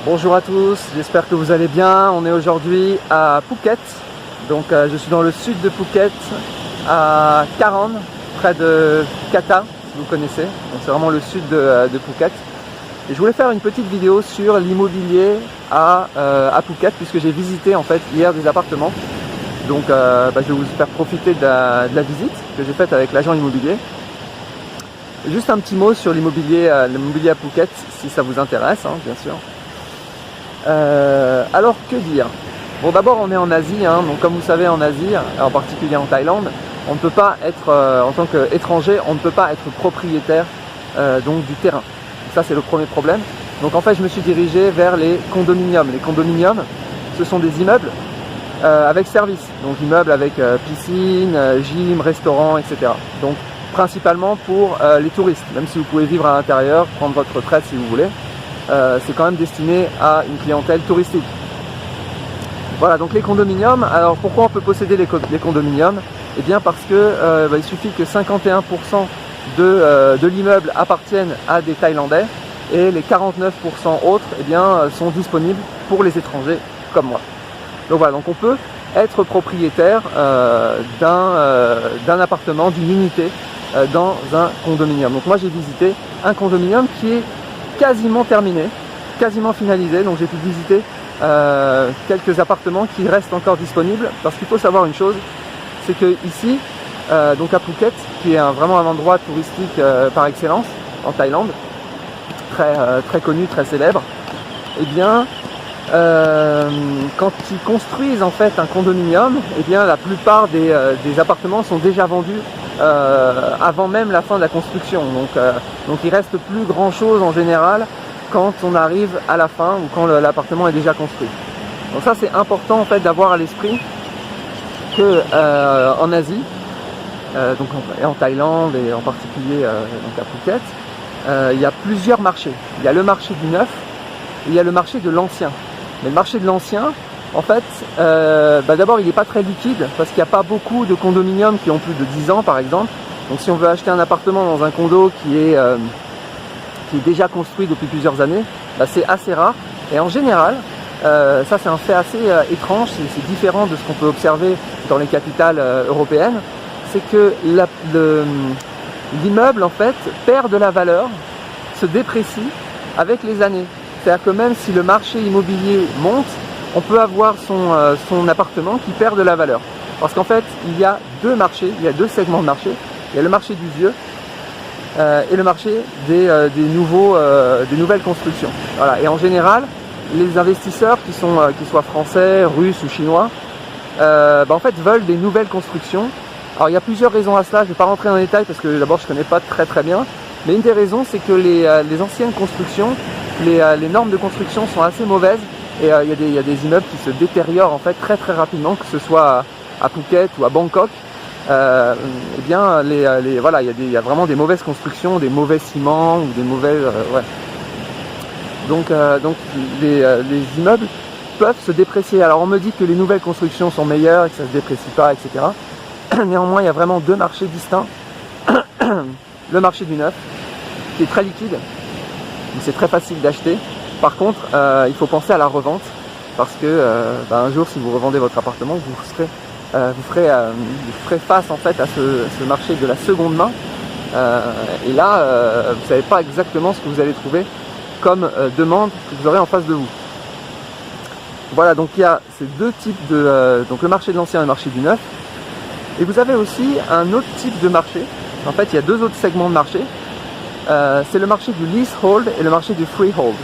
Bonjour à tous, j'espère que vous allez bien. On est aujourd'hui à Phuket. Donc je suis dans le sud de Phuket, à Karan, près de Kata, si vous connaissez. Donc c'est vraiment le sud de Phuket. Et je voulais faire une petite vidéo sur l'immobilier à Phuket, puisque j'ai visité en fait hier des appartements. Donc je vais vous faire profiter de la visite que j'ai faite avec l'agent immobilier. Juste un petit mot sur l'immobilier à Phuket, si ça vous intéresse, hein, bien sûr. Alors que dire? Bon, d'abord on est en Asie, hein, donc comme vous savez en Asie, en particulier en Thaïlande, on ne peut pas être, en tant qu'étranger, on ne peut pas être propriétaire donc du terrain. Ça c'est le premier problème. Donc en fait je me suis dirigé vers les condominiums. Les condominiums, ce sont des immeubles avec service, donc immeubles avec piscine, gym, restaurant, etc. Donc principalement pour les touristes, même si vous pouvez vivre à l'intérieur, prendre votre retraite si vous voulez. C'est quand même destiné à une clientèle touristique. Voilà, donc les condominiums. Alors pourquoi on peut posséder les condominiums? Eh bien parce que il suffit que 51% de l'immeuble appartiennent à des Thaïlandais et les 49% autres eh bien, sont disponibles pour les étrangers comme moi. Donc voilà, donc on peut être propriétaire d'un appartement, d'une unité dans un condominium. Donc moi j'ai visité un condominium qui est quasiment terminé, quasiment finalisé. Donc j'ai pu visiter quelques appartements qui restent encore disponibles, parce qu'il faut savoir une chose, c'est que ici, donc à Phuket, qui est vraiment un endroit touristique par excellence en Thaïlande, très connu, très célèbre, eh bien quand ils construisent en fait un condominium, eh bien la plupart des appartements sont déjà vendus avant même la fin de la construction. Donc il reste plus grand chose en général quand on arrive à la fin ou quand l'appartement est déjà construit. Donc ça c'est important en fait d'avoir à l'esprit que en Asie, donc en Thaïlande et en particulier donc à Phuket, il y a plusieurs marchés. Il y a le marché du neuf et il y a le marché de l'ancien. Mais le marché de l'ancien, en fait, d'abord il n'est pas très liquide parce qu'il n'y a pas beaucoup de condominiums qui ont plus de 10 ans par exemple. Donc si on veut acheter un appartement dans un condo qui est déjà construit depuis plusieurs années, c'est assez rare. Et en général, ça c'est un fait assez étrange, c'est différent de ce qu'on peut observer dans les capitales européennes, c'est que l'immeuble en fait perd de la valeur, se déprécie avec les années. C'est-à-dire que même si le marché immobilier monte, on peut avoir son appartement qui perd de la valeur. Parce qu'en fait, il y a deux marchés, il y a deux segments de marché. Il y a le marché du vieux et le marché des nouvelles constructions. Voilà. Et en général, les investisseurs qui soient français, russes ou chinois, en fait veulent des nouvelles constructions. Alors il y a plusieurs raisons à cela, je ne vais pas rentrer dans les détails parce que d'abord je ne connais pas très bien. Mais une des raisons, c'est que les anciennes constructions, les normes de construction sont assez mauvaises et il y a des immeubles qui se détériorent en fait très rapidement, que ce soit à Phuket ou à Bangkok. Eh bien, voilà, il y a vraiment des mauvaises constructions, des mauvais ciments ou des mauvaises, ouais. Donc les immeubles peuvent se déprécier. Alors on me dit que les nouvelles constructions sont meilleures et que ça ne se déprécie pas, etc. Néanmoins, il y a vraiment deux marchés distincts. Le marché du neuf, qui est très liquide, c'est très facile d'acheter. Par contre, il faut penser à la revente, parce que un jour, si vous revendez votre appartement, vous ferez face en fait à ce marché de la seconde main. Et là, vous ne savez pas exactement ce que vous allez trouver comme demande que vous aurez en face de vous. Voilà, donc il y a ces deux types donc le marché de l'ancien et le marché du neuf. Et vous avez aussi un autre type de marché. En fait, il y a deux autres segments de marché. C'est le marché du leasehold et le marché du freehold.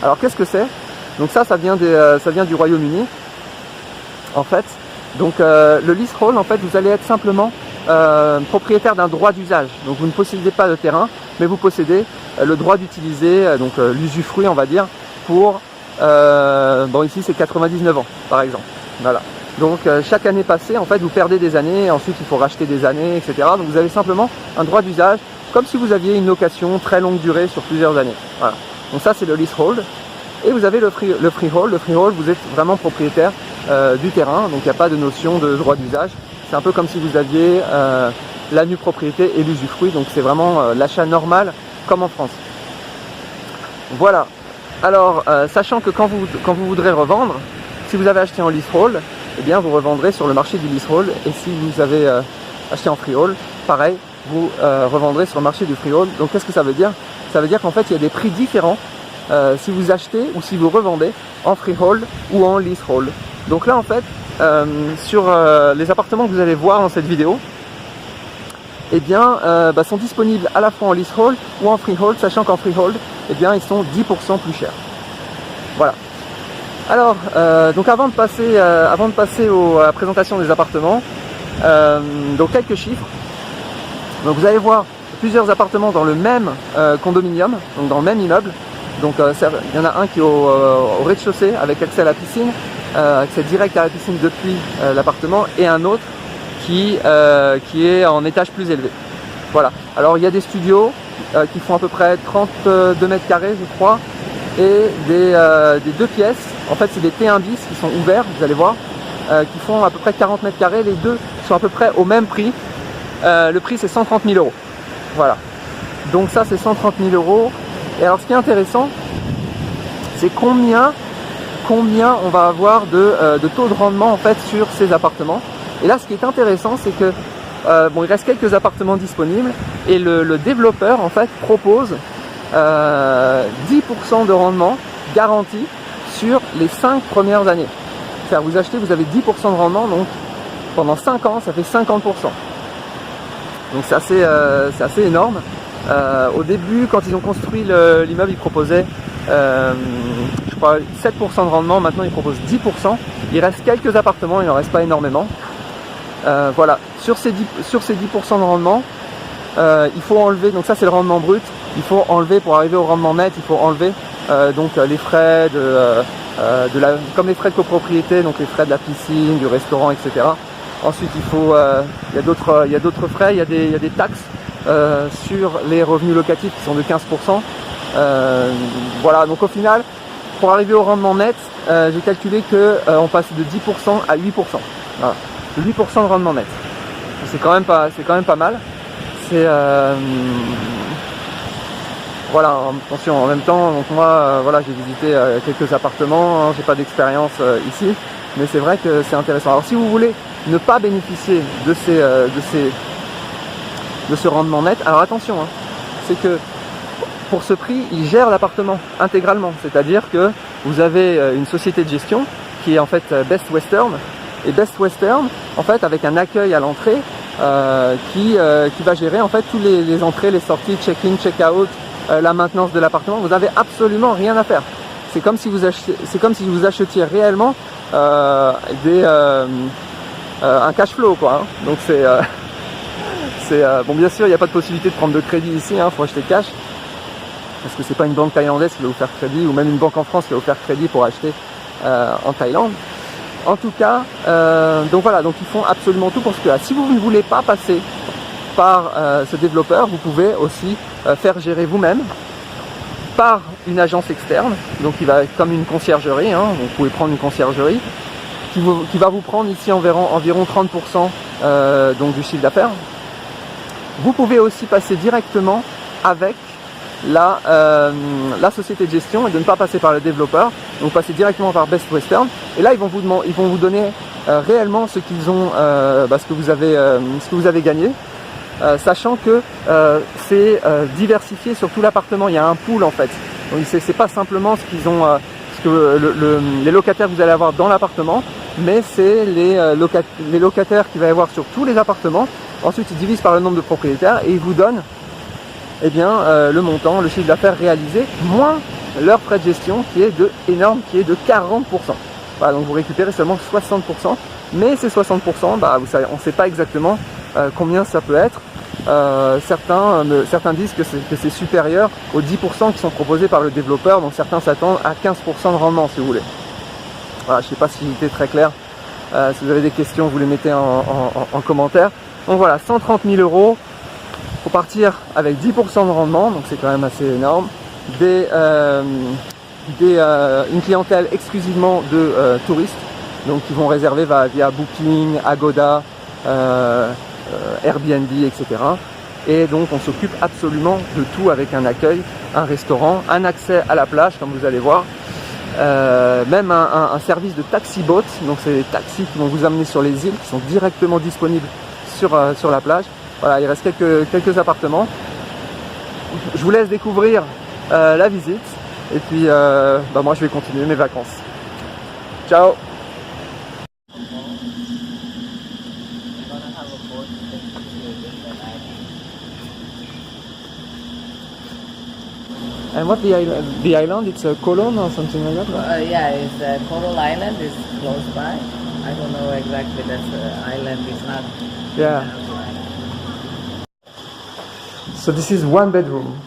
Alors qu'est-ce que c'est? Donc ça vient du Royaume-Uni. En fait, donc le leasehold, en fait, vous allez être simplement propriétaire d'un droit d'usage. Donc vous ne possédez pas de terrain, mais vous possédez le droit d'utiliser, donc l'usufruit, on va dire, pour ici c'est 99 ans, par exemple. Voilà. Donc chaque année passée, en fait, vous perdez des années, ensuite il faut racheter des années, etc. Donc vous avez simplement un droit d'usage, comme si vous aviez une location très longue durée sur plusieurs années. Voilà. Donc ça c'est le leasehold. Et vous avez le freehold. Le freehold, vous êtes vraiment propriétaire du terrain, donc il n'y a pas de notion de droit d'usage. C'est un peu comme si vous aviez la nue propriété et l'usufruit, donc c'est vraiment l'achat normal comme en France. Voilà. Alors, sachant que quand vous voudrez revendre, si vous avez acheté en leasehold, eh bien vous revendrez sur le marché du leasehold, et si vous avez acheté en freehold, pareil, vous revendrez sur le marché du freehold. Donc qu'est-ce que ça veut dire? Ça veut dire qu'en fait il y a des prix différents si vous achetez ou si vous revendez en freehold ou en leasehold. Donc là en fait, sur les appartements que vous allez voir dans cette vidéo, eh bien, sont disponibles à la fois en leasehold ou en freehold, sachant qu'en freehold, eh bien, ils sont 10% plus chers. Voilà. Alors, donc avant de passer à la présentation des appartements, donc quelques chiffres. Donc vous allez voir plusieurs appartements dans le même condominium, donc dans le même immeuble. Donc il y en a un qui est au rez-de-chaussée avec accès à la piscine, accès direct à la piscine depuis l'appartement, et un autre qui est en étage plus élevé. Voilà. Alors il y a des studios qui font à peu près 32 mètres carrés, je crois, et des 2 pièces. En fait, c'est des T1 bis qui sont ouverts, vous allez voir, qui font à peu près 40 mètres carrés. Les deux sont à peu près au même prix. Le prix, c'est 130 000 €. Voilà. Donc ça, c'est 130 000 €. Et alors, ce qui est intéressant, c'est combien on va avoir de taux de rendement en fait sur ces appartements. Et là, ce qui est intéressant, c'est que il reste quelques appartements disponibles et le développeur en fait propose 10% de rendement garanti sur les 5 premières années. C'est-à-dire, vous achetez, vous avez 10% de rendement, donc pendant 5 ans, ça fait 50%. Donc c'est assez énorme. Au début, quand ils ont construit l'immeuble, ils proposaient je crois 7% de rendement. Maintenant ils proposent 10%. Il reste quelques appartements, il n'en reste pas énormément. Voilà, sur ces 10% de rendement, il faut enlever, donc ça c'est le rendement brut, il faut enlever, pour arriver au rendement net, il faut enlever donc les frais comme les frais de copropriété, donc les frais de la piscine, du restaurant, etc. Ensuite il y a d'autres frais, il y a des taxes sur les revenus locatifs qui sont de 15%. Voilà, donc au final, pour arriver au rendement net, j'ai calculé qu'on passe de 10% à 8%. Voilà. 8% de rendement net. C'est quand même pas mal. Voilà, attention, en même temps, donc moi, voilà, j'ai visité quelques appartements, hein, j'ai pas d'expérience ici, mais c'est vrai que c'est intéressant. Alors si vous voulez ne pas bénéficier de ce rendement net, alors attention, hein, c'est que pour ce prix, ils gèrent l'appartement intégralement, c'est-à-dire que vous avez une société de gestion qui est en fait Best Western, et Best Western, en fait, avec un accueil à l'entrée qui va gérer en fait tous les entrées, les sorties, check-in, check-out, la maintenance de l'appartement. Vous n'avez absolument rien à faire. C'est comme si vous achetiez réellement un cash flow, quoi. Hein. Donc bon, bien sûr, il n'y a pas de possibilité de prendre de crédit ici. Hein, faut acheter cash parce que c'est pas une banque thaïlandaise qui va vous faire crédit, ou même une banque en France qui va vous faire crédit pour acheter en Thaïlande. En tout cas, donc voilà, donc ils font absolument tout pour ce que là. Si vous ne voulez pas passer par ce développeur, vous pouvez aussi faire gérer vous-même par une agence externe, donc qui va être comme une conciergerie, hein, vous pouvez prendre une conciergerie qui va vous prendre ici environ 30% donc du chiffre d'affaires. Vous pouvez aussi passer directement avec la société de gestion et de ne pas passer par le développeur. Donc passer directement par Best Western, et là ils vont vous donner réellement ce qu'ils ont, ce que vous avez gagné, sachant que c'est diversifié sur tout l'appartement. Il y a un pool en fait, donc c'est pas simplement ce qu'ils ont, les locataires que vous allez avoir dans l'appartement, mais c'est les locataires qu'il va y avoir sur tous les appartements. Ensuite ils divisent par le nombre de propriétaires et ils vous donnent le montant, le chiffre d'affaires réalisé, moins leur frais de gestion qui est énorme, qui est de 40%. Voilà, donc vous récupérez seulement 60%, mais ces 60%, vous savez, on ne sait pas exactement combien ça peut être. Certains disent que c'est supérieur aux 10% qui sont proposés par le développeur, donc certains s'attendent à 15% de rendement si vous voulez. Voilà, je ne sais pas si j'étais très clair. Si vous avez des questions, vous les mettez en commentaire. Donc voilà, 130 000 €. Faut partir avec 10% de rendement, donc c'est quand même assez énorme. Une clientèle exclusivement de touristes, donc qui vont réserver via Booking, Agoda, Airbnb, etc. Et donc on s'occupe absolument de tout avec un accueil, un restaurant, un accès à la plage comme vous allez voir, même un service de taxi boat, donc c'est des taxis qui vont vous amener sur les îles, qui sont directement disponibles sur la plage. Voilà, il reste quelques appartements. Je vous laisse découvrir la visite et puis moi je vais continuer mes vacances. Ciao. And what the island? It's a Colon or something like that? Yeah, it's Coral Island is close by. I don't know exactly that's the island. It's not. Yeah. So this is one bedroom.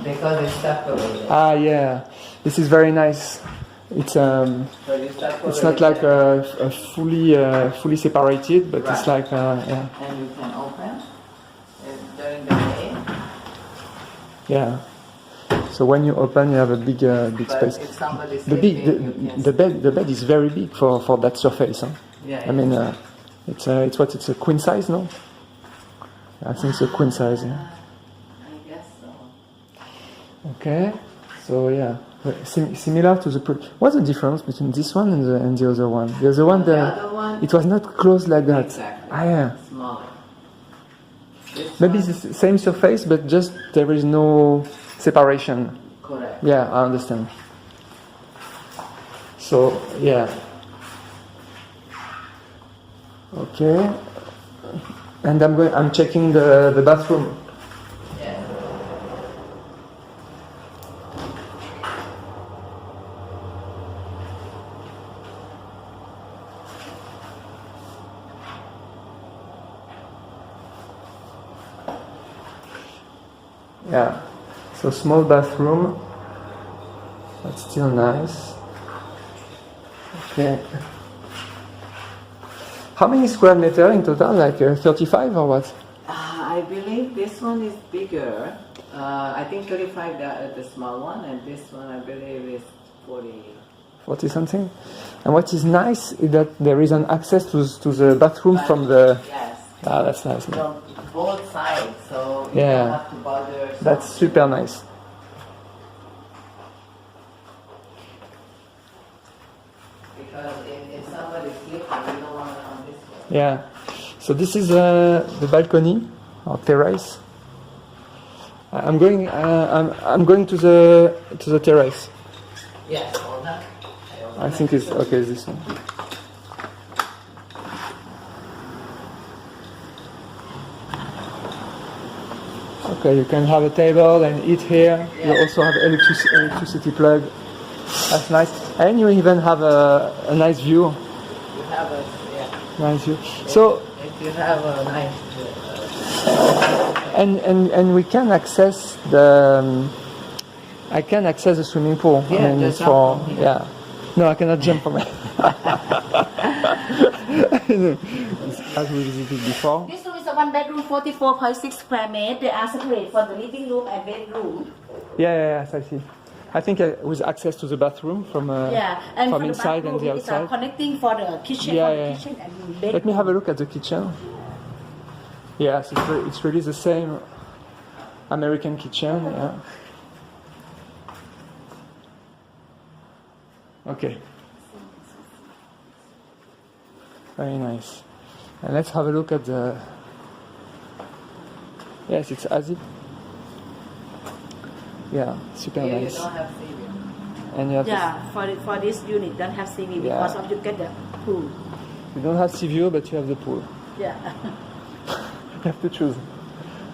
Because it's separated. Ah, yeah. This is very nice. It's it's not like a fully separated, but it's like yeah. And you can open during the day. Yeah. So when you open, you have a big space. If somebody's The sleeping, the bed is very big for that surface. Huh? Yeah. I mean, it's a queen size, no? I think it's a queen size. Yeah. I guess so. Okay. So yeah, similar to the. What's the difference between this one and the other one? The other one, The other one, it was not closed like that. exactly. Ah yeah. Smaller. This Maybe one, it's the same surface, but just there is no separation. correct. Yeah, I understand. So yeah. Okay. And I'm checking the bathroom. Yeah. Yeah. So small bathroom. But still nice. Okay. How many square meter in total? Like 35 or what? I believe this one is bigger. I think 35 the small one, and this one I believe is 40. 40 something. And what is nice is that there is an access to the bathroom from the. Yes. Ah, that's nice. From both sides, so you Yeah. don't have to bother. That's super nice. Because if somebody's sleeping, you don't want to come this way. Yeah. So this is the balcony or terrace. I'm going to the terrace. Yes, hold on. I think it's okay. This one. Okay, you can have a table and eat here. You also have electricity plug. That's nice. And you even have a nice view. You have a, yeah. Nice view. So If you have a nice, and we can access the. I can access the swimming pool. Yeah, I mean, just it's for jump from here. yeah. No, I cannot jump from it. As we visited before. This room is a one bedroom, 44.6 square meters. They are separate for the living room and bedroom. Yes, I see. I think with access to the bathroom from Yeah, and from for inside the and bathroom, the it's outside. connecting for the kitchen, Yeah, for yeah. the kitchen and bedroom. Let me have a look at the kitchen. Yes, it's really the same American kitchen. Yeah. Okay. Very nice. And let's have a look at the. Yes, it's as it. Yeah, super here you nice. don't have ceiling. And you have Yeah, for this unit, don't have CV Yeah. because of you get the pool. you don't have sea view, but you have the pool. Yeah. You have to choose.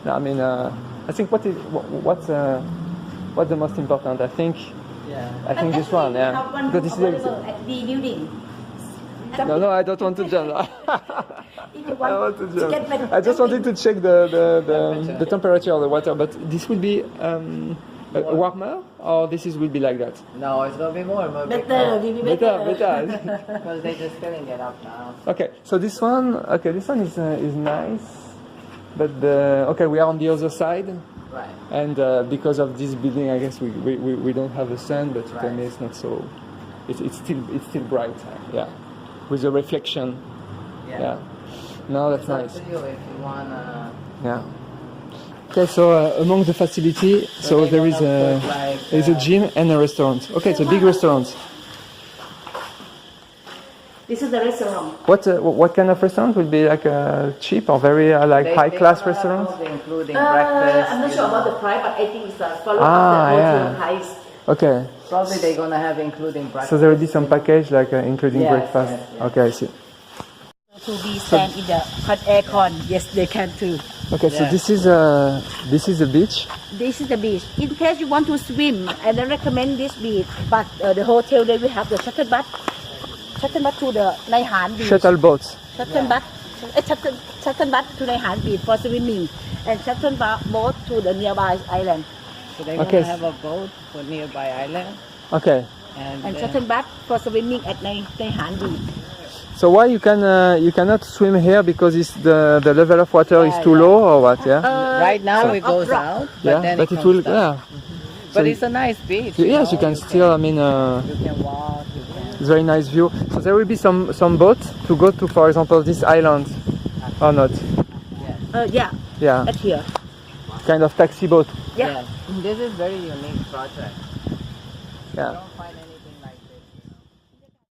No, I mean, I think what's the most important? I think Yeah. this one, We yeah. have one Because room this is available at the building. no, I don't want to jump. If you I want want to to get jump. better I just wanted to check the temperature of the water, but this would be warmer, or will be like that. No, it's gonna be more better, will be better. Better. because they just filling it up now. Okay, so this one is nice, but we are on the other side. Right. And because of this building, I guess we don't have the sun, but you tell me it's not so. It's still bright, yeah, with the reflection. Yeah. Yeah. No, that's It's up nice. to you if you wanna. Yeah. Okay, so among the facility, so they're there is gonna a put, like, there is a gym and a restaurant. Okay, it's a big restaurant. This is the restaurant. What kind of restaurant would be like cheap or very like They- high they class gonna have restaurant? all the including breakfast. I'm not you sure know. about the price, but I think it's follow Ah, up the hotel yeah. price. Okay, Probably they're gonna have including breakfast. so there will be some package like including Yes, breakfast. yes, yes. Okay, I see. To be stand in the hot aircon. Yes, they can too. Okay, so Yeah. this is the beach. This is the beach. In case you want to swim, I don't recommend this beach, but the hotel they will have the shuttle bus to the Nai Han beach. Shuttle boats. Shuttle bus to Nai Han beach for swimming, and shuttle boat to the nearby island. So they're Okay. gonna have a boat for nearby island, Okay. and And then- shuttle bus for swimming at Nai Han beach. So why you cannot swim here because the level of water is Yeah, too yeah. low or what? Yeah. right now it goes rock. out, but Yeah, then but it comes will. down. Yeah. But So it's a nice beach. yes, you can still. I mean, You can walk. You can. it's very nice view. So there will be some boat to go to, for example, this island, or not? Yeah, Yeah, at here. kind of taxi boat. Yeah. Yes. This is very unique project. Yeah. You don't find any